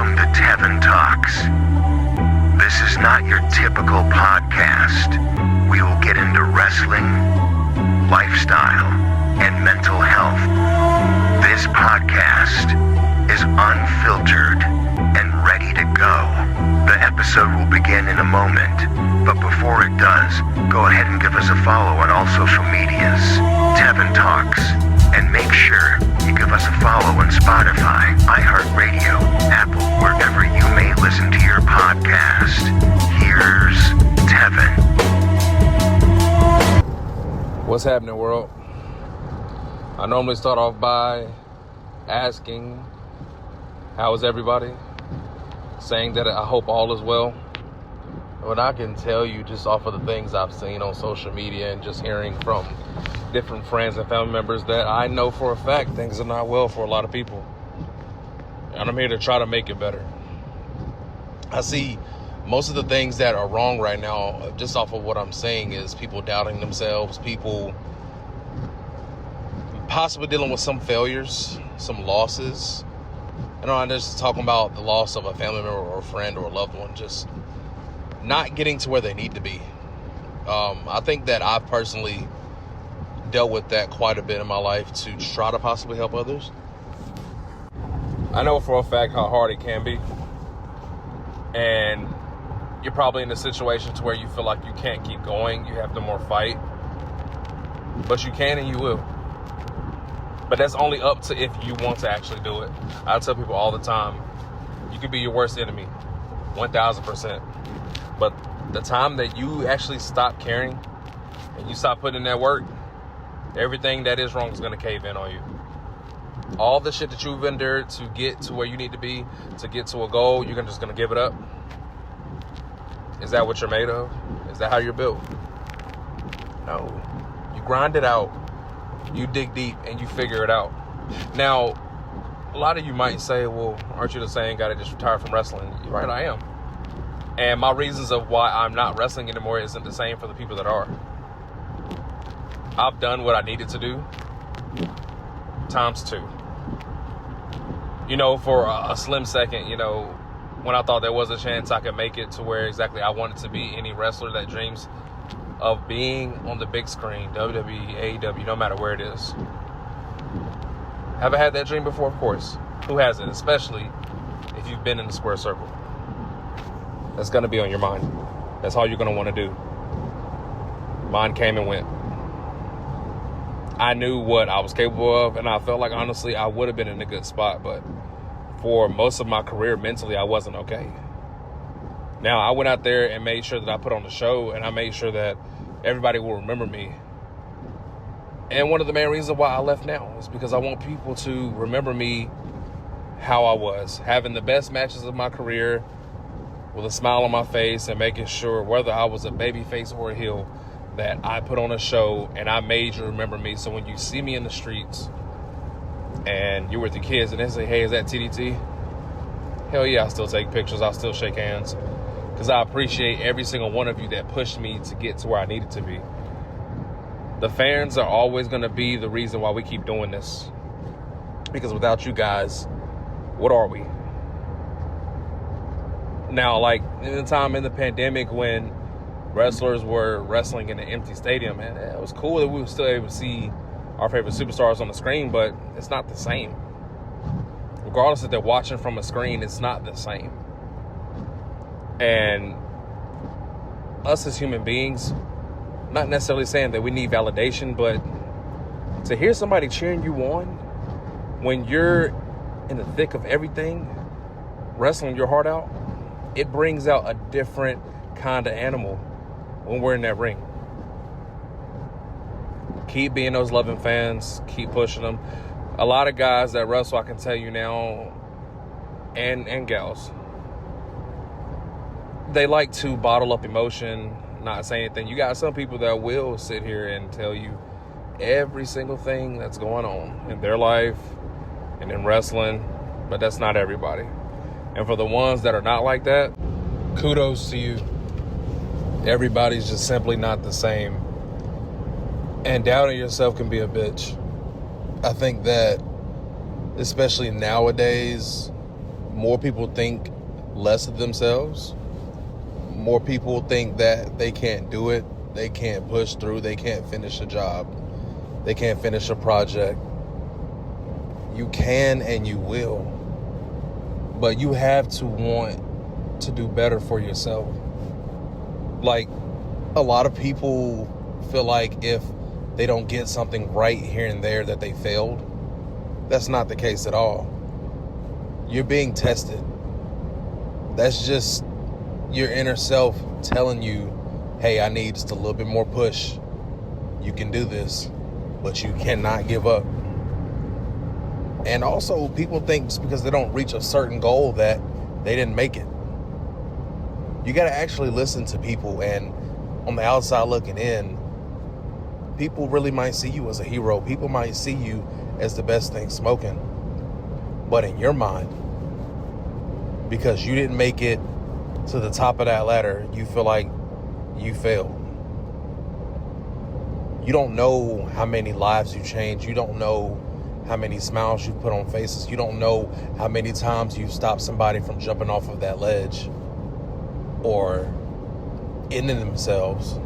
Welcome to Tevin Talks. This is not your typical podcast. We will get into wrestling, lifestyle, and mental health. This podcast is unfiltered and ready to go. The episode will begin in a moment, but before it does, go ahead and give us a follow on all social medias, Tevin Talks, and make sure you give us a follow on Spotify, iHeartRadio, Apple, wherever you may listen to your podcast. Here's Tevin. What's happening, world? I normally start off by asking, how is everybody? Saying that I hope all is well. But I can tell you just off of the things I've seen on social media and just hearing from different friends and family members that I know for a fact things are not well for a lot of people. And I'm here to try to make it better. I see most of the things that are wrong right now, just off of what I'm saying, is people doubting themselves, people possibly dealing with some failures, some losses. And I'm just talking about the loss of a family member or a friend or a loved one, just not getting to where they need to be. I think that I've personally dealt with that quite a bit in my life to try to possibly help others. I know for a fact how hard it can be. And you're probably in a situation to where you feel like you can't keep going. You have no more fight. But you can and you will. But that's only up to if you want to actually do it. I tell people all the time, you could be your worst enemy, 1,000%. But the time that you actually stop caring and you stop putting in that work, everything that is wrong is going to cave in on you. All the shit that you've endured to get to where you need to be, to get to a goal, you're just going to give it up? Is that what you're made of? Is that how you're built? No. You grind it out. You dig deep and you figure it out. Now, a lot of you might say, well, aren't you the same guy that just retired from wrestling? You're right, I am. And my reasons of why I'm not wrestling anymore isn't the same for the people that are. I've done what I needed to do times 2. You know, for a slim second, you know, when I thought there was a chance I could make it to where exactly I wanted to be, any wrestler that dreams of being on the big screen, WWE, AEW, no matter where it is. Have I had that dream before? Of course. Who hasn't? Especially if you've been in the square circle. That's going to be on your mind. That's all you're going to want to do. Mine came and went. I knew what I was capable of, and I felt like, honestly, I would have been in a good spot, but for most of my career, mentally, I wasn't okay. Now, I went out there and made sure that I put on the show, and I made sure that everybody will remember me. And one of the main reasons why I left now is because I want people to remember me how I was, having the best matches of my career, with a smile on my face and making sure whether I was a baby face or a heel that I put on a show and I made you remember me. So when you see me in the streets and you're with the kids and they say, hey, is that TDT? Hell yeah, I still take pictures. I still shake hands because I appreciate every single one of you that pushed me to get to where I needed to be. The fans are always going to be the reason why we keep doing this, because without you guys, what are we? Now, like in the time in the pandemic when wrestlers were wrestling in an empty stadium, man, it was cool that we were still able to see our favorite superstars on the screen, but it's not the same. Regardless if they're watching from a screen, it's not the same. And us as human beings, not necessarily saying that we need validation, but to hear somebody cheering you on when you're in the thick of everything, wrestling your heart out, it brings out a different kind of animal when we're in that ring. Keep being those loving fans. Keep pushing them. A lot of guys that wrestle, I can tell you now, and gals, they like to bottle up emotion, not say anything. You got some people that will sit here and tell you every single thing that's going on in their life and in wrestling, but that's not everybody. And for the ones that are not like that, kudos to you. Everybody's just simply not the same. And doubting yourself can be a bitch. I think that, especially nowadays, more people think less of themselves. More people think that they can't do it. They can't push through. They can't finish a job. They can't finish a project. You can and you will. But you have to want to do better for yourself. Like, a lot of people feel like if they don't get something right here and there that they failed. That's not the case at all. You're being tested. That's just your inner self telling you, hey, I need just a little bit more push. You can do this, but you cannot give up. And also, people think just because they don't reach a certain goal that they didn't make it. You got to actually listen to people, and on the outside looking in, people really might see you as a hero. People might see you as the best thing smoking. But in your mind, because you didn't make it to the top of that ladder, you feel like you failed. You don't know how many lives you changed. You don't know how many smiles you put on faces. You don't know how many times you've stopped somebody from jumping off of that ledge or ending themselves.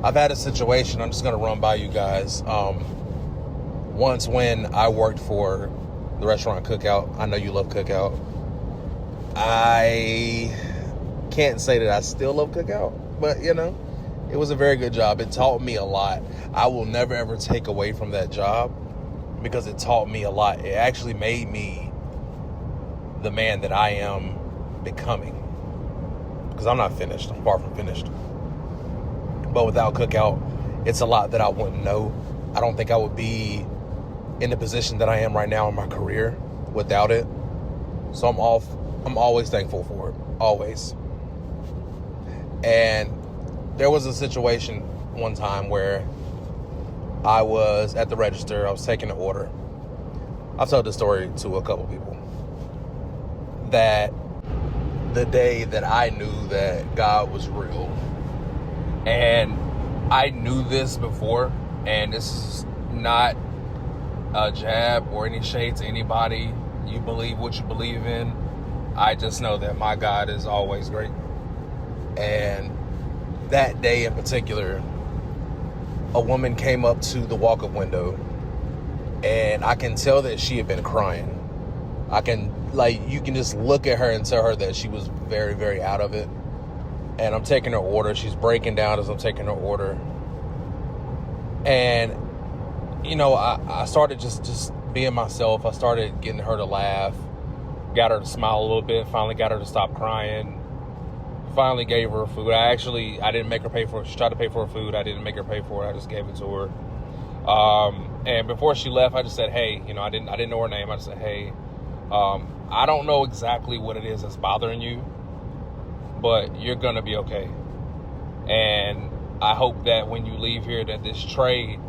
I've had a situation, I'm just going to run by you guys. Once when I worked for the restaurant Cookout, I know you love Cookout. I can't say that I still love Cookout, but it was a very good job. It taught me a lot. I will never ever take away from that job because it taught me a lot. It actually made me the man that I am becoming. Because I'm not finished. I'm far from finished. But without Cookout, it's a lot that I wouldn't know. I don't think I would be in the position that I am right now in my career without it. So I'm always thankful for it. Always. And there was a situation one time where I was at the register. I was taking an order. I've told this story to a couple people. That the day that I knew that God was real, and I knew this before, and this is not a jab or any shade to anybody. You believe what you believe in. I just know that my God is always great. And that day in particular, a woman came up to the walk-up window, and I can tell that she had been crying. You can just look at her and tell her that she was very, very out of it. And I'm taking her order. She's breaking down as I'm taking her order. And, I started just being myself. I started getting her to laugh. Got her to smile a little bit. Finally got her to stop crying. Finally gave her food. I didn't make her pay for it. She tried to pay for her food. I didn't make her pay for it. I just gave it to her. And before she left, I just said, hey, I didn't know her name. I just said, hey, I don't know exactly what it is that's bothering you, but you're going to be okay. And I hope that when you leave here that this tray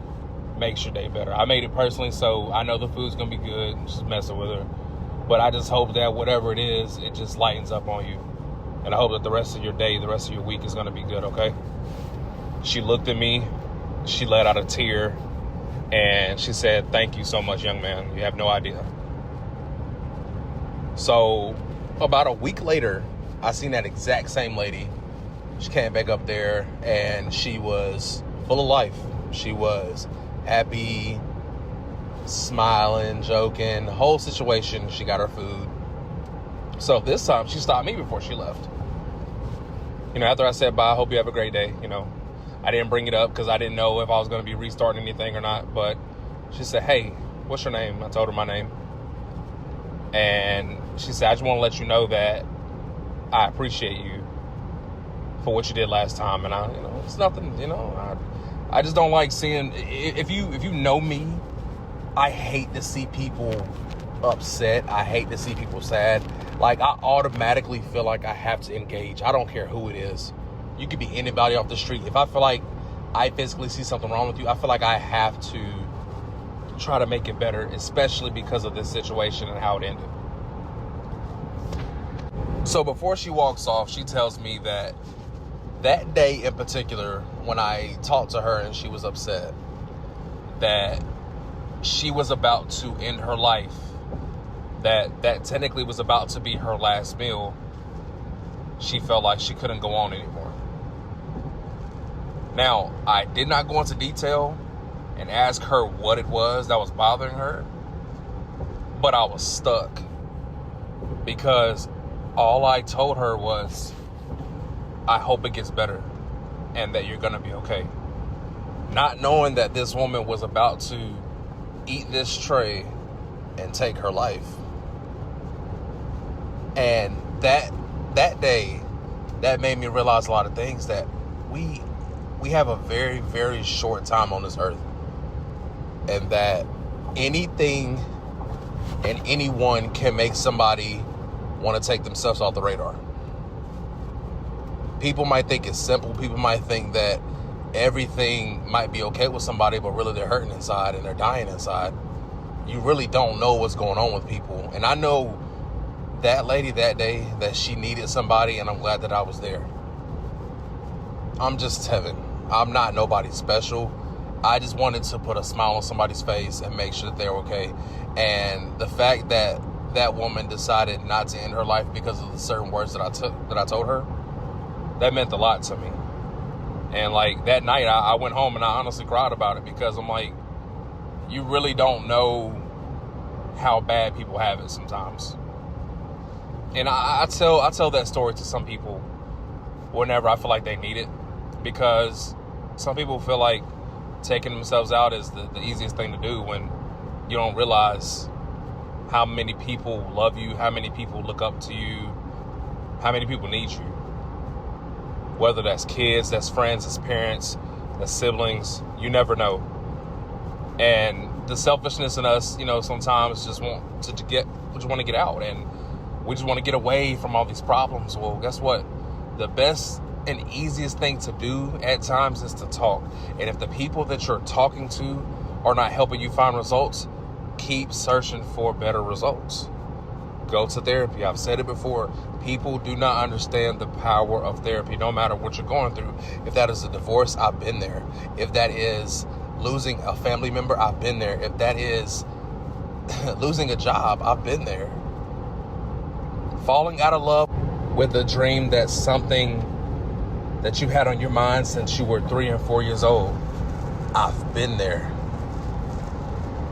makes your day better. I made it personally, so I know the food's going to be good. Just messing with her. But I just hope that whatever it is, it just lightens up on you. And I hope that the rest of your day, the rest of your week is going to be good, okay? She looked at me. She let out a tear. And she said, thank you so much, young man. You have no idea. So about a week later, I seen that exact same lady. She came back up there, and she was full of life. She was happy, smiling, joking, the whole situation. She got her food. So this time she stopped me before she left. After I said bye, I hope you have a great day. I didn't bring it up because I didn't know if I was going to be restarting anything or not. But she said, hey, what's your name? I told her my name. And she said, I just want to let you know that I appreciate you for what you did last time. And it's nothing, I just don't like seeing, if you know me, I hate to see people upset. I hate to see people sad. Like, I automatically feel like I have to engage. I don't care who it is. You could be anybody off the street. If I feel like I physically see something wrong with you, I feel like I have to try to make it better, especially because of this situation and how it ended. So before she walks off, she tells me that day in particular, when I talked to her and she was upset, that she was about to end her life that technically was about to be her last meal, she felt like she couldn't go on anymore. Now, I did not go into detail and ask her what it was that was bothering her, but I was stuck because all I told her was, I hope it gets better and that you're going to be okay. Not knowing that this woman was about to eat this tray and take her life. And that day, that made me realize a lot of things, that we have a very, very short time on this earth. And that anything and anyone can make somebody want to take themselves off the radar. People might think it's simple. People might think that everything might be okay with somebody, but really they're hurting inside and they're dying inside. You really don't know what's going on with people. And I know that lady that day, that she needed somebody, and I'm glad that I was there. I'm just Tevin. I'm not nobody special. I just wanted to put a smile on somebody's face and make sure that they're okay. And the fact that that woman decided not to end her life because of the certain words that I told her, that meant a lot to me. And like that night, I went home and I honestly cried about it, because I'm like, you really don't know how bad people have it sometimes. And I tell that story to some people whenever I feel like they need it, because some people feel like taking themselves out is the easiest thing to do, when you don't realize how many people love you, how many people look up to you, how many people need you. Whether that's kids, that's friends, that's parents, that's siblings, you never know. And the selfishness in us, sometimes just want to get out, and we just want to get away from all these problems. Well, guess what? The best and easiest thing to do at times is to talk. And if the people that you're talking to are not helping you find results, keep searching for better results. Go to therapy. I've said it before. People do not understand the power of therapy, no matter what you're going through. If that is a divorce, I've been there. If that is losing a family member, I've been there. If that is losing a job, I've been there. Falling out of love with a dream that's something that you had on your mind since you were 3 and 4 years old, I've been there.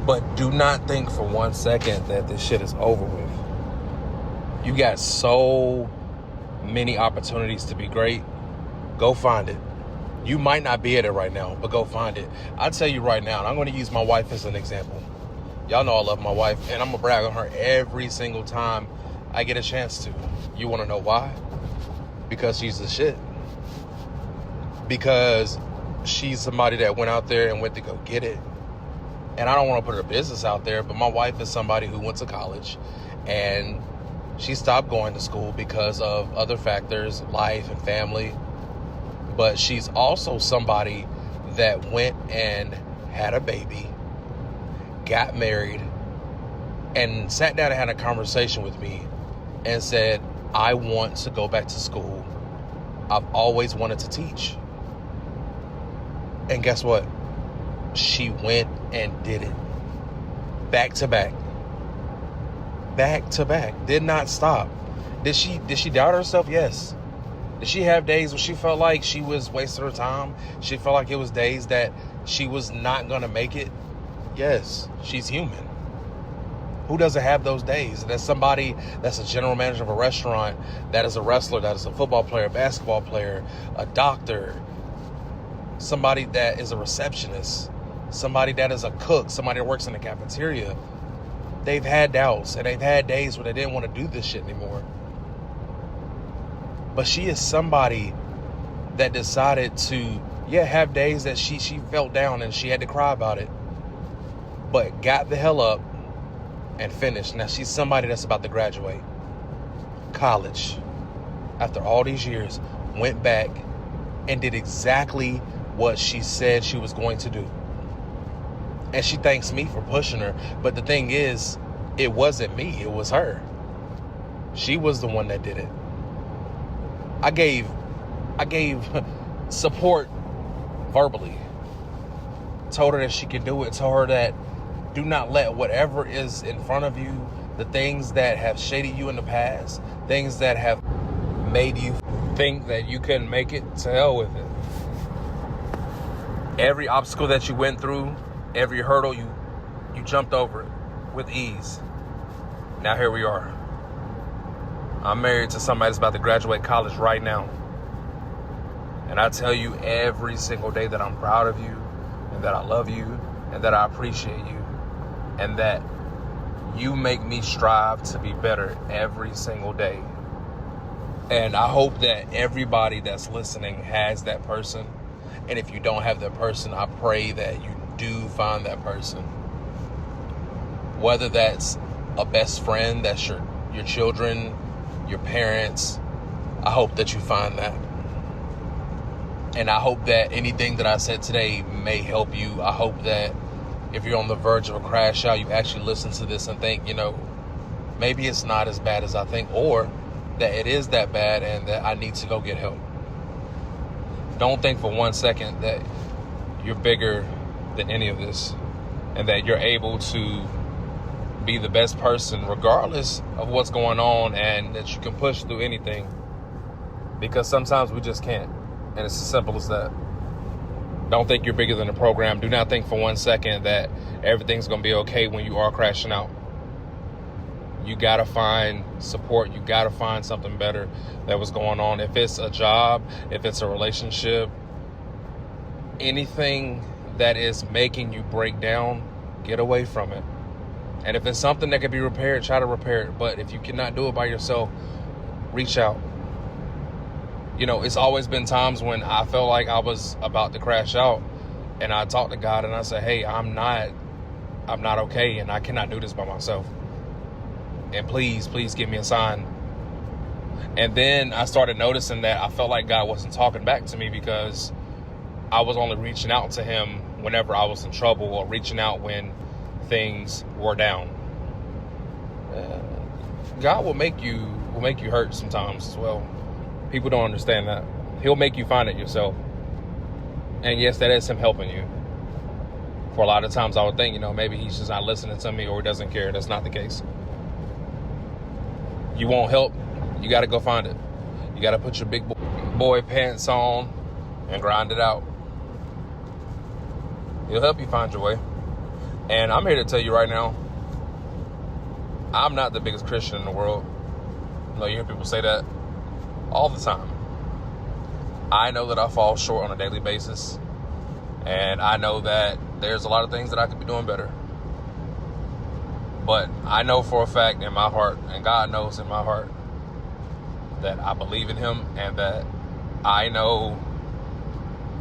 But do not think for 1 second that this shit is over with. You got so many opportunities to be great. Go find it. You might not be at it right now, but go find it. I'll tell you right now, and I'm going to use my wife as an example. Y'all know I love my wife, and I'm going to brag on her every single time I get a chance to. You want to know why? Because she's the shit. Because she's somebody that went out there and went to go get it. And I don't want to put her business out there, but my wife is somebody who went to college, and she stopped going to school because of other factors, life and family. But she's also somebody that went and had a baby, got married, and sat down and had a conversation with me and said, I want to go back to school. I've always wanted to teach. And guess what? She went and did it. Back to back. Back to back. Did not stop. Did she doubt herself? Yes. Did she have days where she felt like she was wasting her time? She felt like it was days that she was not going to make it? Yes. She's human. Who doesn't have those days? That's somebody that's a general manager of a restaurant, that is a wrestler, that is a football player, basketball player, a doctor, somebody that is a receptionist, somebody that is a cook, somebody that works in the cafeteria. They've had doubts, and they've had days where they didn't want to do this shit anymore. But she is somebody that decided to, have days that she felt down and she had to cry about it, but got the hell up and finished. Now she's somebody that's about to graduate college. After all these years, went back and did exactly what she said she was going to do. And she thanks me for pushing her. But the thing is, it wasn't me, it was her. She was the one that did it. I gave support verbally. Told her that she could do it. Told her that do not let whatever is in front of you the things that have shaded you in the past, things that have made you think that you couldn't make it, to hell with it. Every obstacle that you went through, every hurdle, you jumped over it with ease. Now here we are. I'm married to somebody that's about to graduate college right now. And I tell you every single day that I'm proud of you, and that I love you, and that I appreciate you, and that you make me strive to be better every single day. And I hope that everybody that's listening has that person. And if you don't have that person, I pray that you do find that person. Whether that's a best friend, that's your children, your parents, I hope that you find that. And I hope that anything that I said today may help you. I hope that if you're on the verge of a crash out, you actually listen to this and think, maybe it's not as bad as I think, or that it is that bad and that I need to go get help. Don't think for 1 second that you're bigger than any of this, and that you're able to be the best person regardless of what's going on, and that you can push through anything, because sometimes we just can't. And it's as simple as that. Don't think you're bigger than the program. Do not think for 1 second that everything's going to be okay when you are crashing out. You got to find support. You got to find something better that was going on. If it's a job, if it's a relationship, anything that is making you break down, get away from it. And if it's something that can be repaired, try to repair it. But if you cannot do it by yourself, reach out. It's always been times when I felt like I was about to crash out, and I talked to God and I said, hey, I'm not okay, and I cannot do this by myself. And please give me a sign. And then I started noticing that I felt like God wasn't talking back to me, because I was only reaching out to him whenever I was in trouble, or reaching out when things were down. God will make you hurt sometimes as well. People don't understand that. He'll make you find it yourself. And yes, that is him helping you. For a lot of times I would think, maybe he's just not listening to me, or he doesn't care. That's not the case. You want help, you got to go find it. You got to put your big boy pants on and grind it out. He'll help you find your way. And I'm here to tell you right now, I'm not the biggest Christian in the world. You hear people say that all the time. I know that I fall short on a daily basis. And I know that there's a lot of things that I could be doing better. But I know for a fact in my heart, and God knows in my heart, that I believe in him, and that I know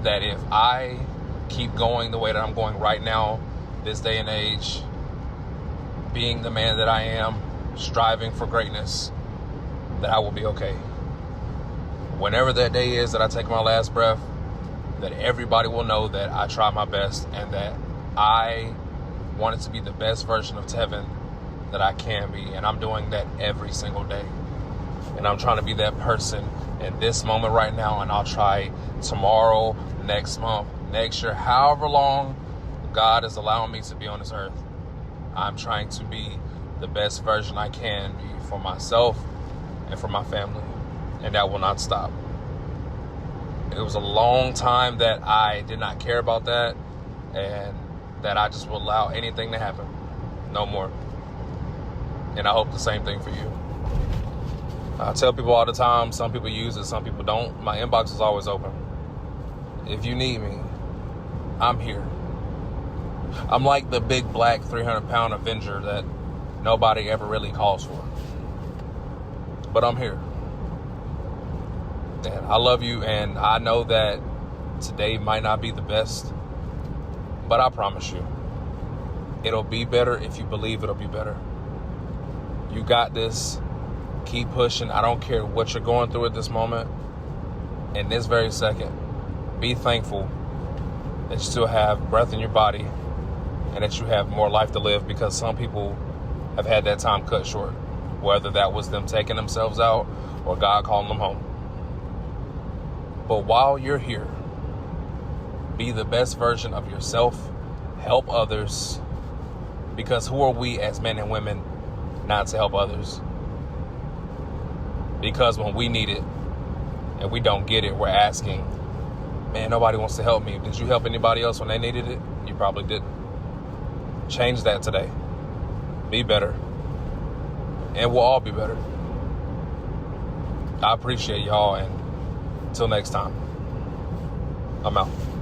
that if I keep going the way that I'm going right now, this day and age, being the man that I am, striving for greatness, that I will be okay. Whenever that day is that I take my last breath, that everybody will know that I tried my best, and that I wanted to be the best version of Tevin that I can be. And I'm doing that every single day. And I'm trying to be that person in this moment right now. And I'll try tomorrow, next month, next year, however long God is allowing me to be on this earth. I'm trying to be the best version I can be for myself and for my family. And that will not stop. It was a long time that I did not care about that, and that I just will allow anything to happen. No more. And I hope the same thing for you. I tell people all the time, some people use it, some people don't. My inbox is always open. If you need me, I'm here. I'm like the big black 300-pound Avenger that nobody ever really calls for. But I'm here. And I love you, and I know that today might not be the best, but I promise you, it'll be better if you believe it'll be better. You got this. Keep pushing. I don't care what you're going through at this moment. In this very second, be thankful that you still have breath in your body and that you have more life to live, because some people have had that time cut short, whether that was them taking themselves out or God calling them home. But while you're here, be the best version of yourself. Help others. Because who are we as men and women not to help others. Because when we need it and we don't get it, we're asking, man, nobody wants to help me. Did you help anybody else when they needed it? You probably didn't. Change that today. Be better. And we'll all be better. I appreciate y'all, and until next time, I'm out.